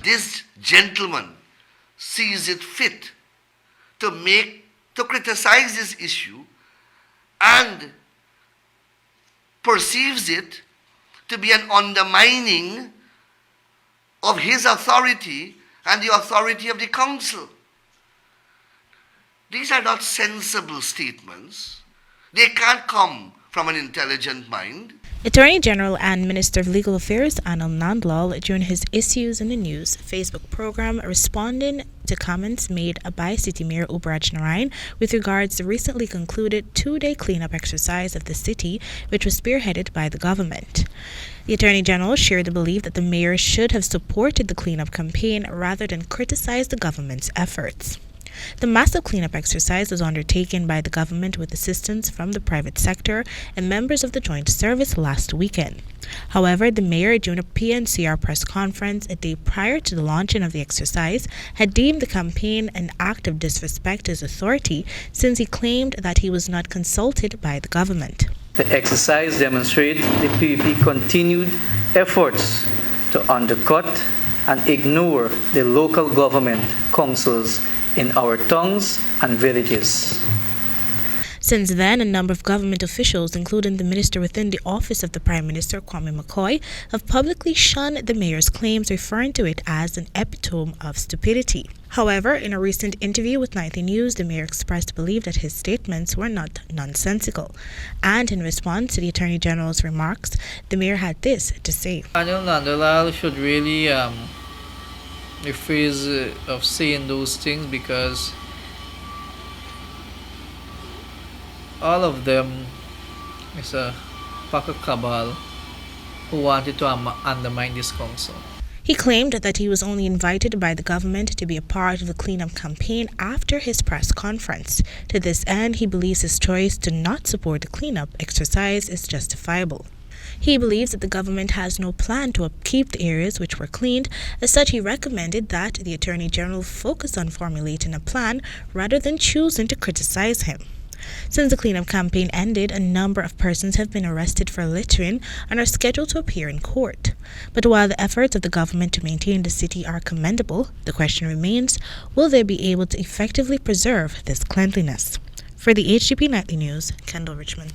this gentleman sees it fit to criticize this issue and perceives it to be an undermining of his authority and the authority of the council. These are not sensible statements. They can't come from an intelligent mind. Attorney General and Minister of Legal Affairs Anil Nandlall, during his Issues in the News Facebook program, responding to comments made by City Mayor Ubraj Narine with regards to the recently concluded two-day cleanup exercise of the city, which was spearheaded by the government. The Attorney General shared the belief that the mayor should have supported the cleanup campaign rather than criticize the government's efforts. The massive cleanup exercise was undertaken by the government with assistance from the private sector and members of the joint service last weekend. However, the mayor, during a PNCR press conference a day prior to the launching of the exercise, had deemed the campaign an act of disrespect to his authority since he claimed that he was not consulted by the government. The exercise demonstrates the PPP continued efforts to undercut and ignore the local government councils in our towns and villages. Since then, a number of government officials, including the minister within the office of the Prime Minister, Kwame McCoy, have publicly shunned the mayor's claims, referring to it as an epitome of stupidity. However, in a recent interview with Nightly News, the mayor expressed belief that his statements were not nonsensical. And in response to the Attorney General's remarks, the mayor had this to say. Anil Nandlall should really rephrase of saying those things, because all of them is a pack of cabal who wanted to undermine this council. He claimed that he was only invited by the government to be a part of the cleanup campaign after his press conference. To this end, he believes his choice to not support the cleanup exercise is justifiable. He believes that the government has no plan to upkeep the areas which were cleaned. As such, he recommended that the Attorney General focus on formulating a plan rather than choosing to criticize him. Since the cleanup campaign ended, a number of persons have been arrested for littering and are scheduled to appear in court. But while the efforts of the government to maintain the city are commendable, the question remains, will they be able to effectively preserve this cleanliness? For the HGP Nightly News, Kendell Richmond.